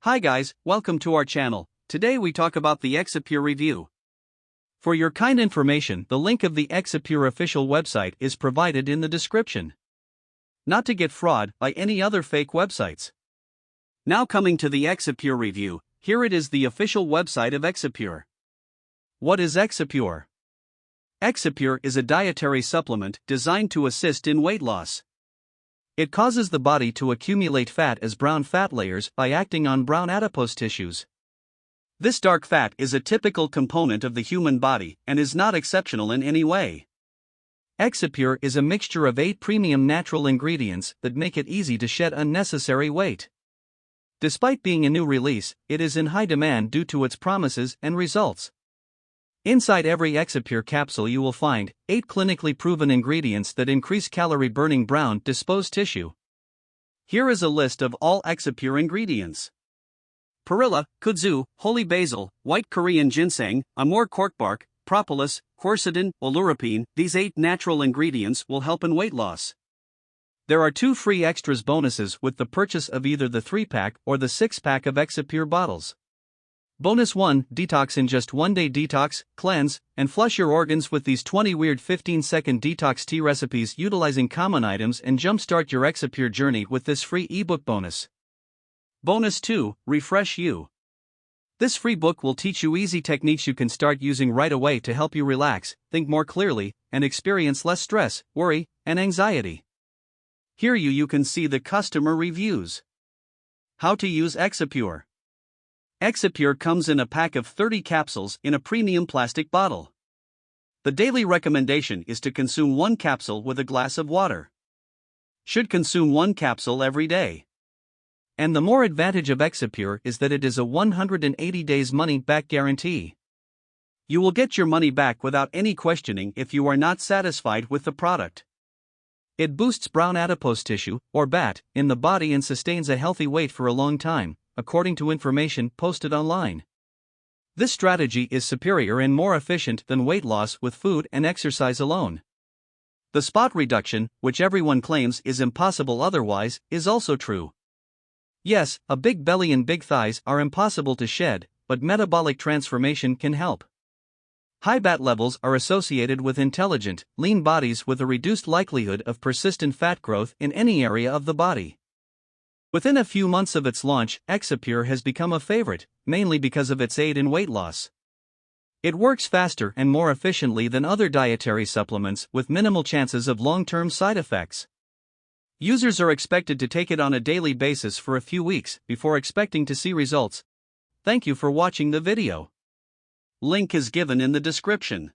Hi guys, welcome to our channel. Today we talk about the Exipure review. For your kind information, the link of the Exipure official website is provided in the description. Not to get fraud by any other fake websites. Now coming to the Exipure review, here it is, the official website of Exipure. What is Exipure? Exipure is a dietary supplement designed to assist in weight loss. It causes the body to accumulate fat as brown fat layers by acting on brown adipose tissues. This dark fat is a typical component of the human body and is not exceptional in any way. Exipure is a mixture of 8 premium natural ingredients that make it easy to shed unnecessary weight. Despite being a new release, it is in high demand due to its promises and results. Inside every Exipure capsule you will find 8 clinically proven ingredients that increase calorie-burning brown adipose tissue. Here is a list of all Exipure ingredients. Perilla, kudzu, holy basil, white Korean ginseng, amur cork bark, propolis, quercetin, oleuropein. These 8 natural ingredients will help in weight loss. There are 2 free extras bonuses with the purchase of either the 3-pack or the 6-pack of Exipure bottles. Bonus 1, detox in just 1 day. Detox, cleanse, and flush your organs with these 20 weird 15-second detox tea recipes utilizing common items, and jumpstart your Exipure journey with this free ebook bonus. Bonus 2, refresh you. This free book will teach you easy techniques you can start using right away to help you relax, think more clearly, and experience less stress, worry, and anxiety. Here you can see the customer reviews. How to use Exipure. Exipure comes in a pack of 30 capsules in a premium plastic bottle. The daily recommendation is to consume 1 capsule with a glass of water. Should consume 1 capsule every day. And the more advantage of Exipure is that it is a 180 days money-back guarantee. You will get your money back without any questioning if you are not satisfied with the product. It boosts brown adipose tissue, or BAT, in the body and sustains a healthy weight for a long time, according to information posted online. This strategy is superior and more efficient than weight loss with food and exercise alone. The spot reduction, which everyone claims is impossible otherwise, is also true. Yes, a big belly and big thighs are impossible to shed, but metabolic transformation can help. High BAT levels are associated with intelligent, lean bodies with a reduced likelihood of persistent fat growth in any area of the body. Within a few months of its launch, Exipure has become a favorite, mainly because of its aid in weight loss. It works faster and more efficiently than other dietary supplements with minimal chances of long-term side effects. Users are expected to take it on a daily basis for a few weeks before expecting to see results. Thank you for watching the video. Link is given in the description.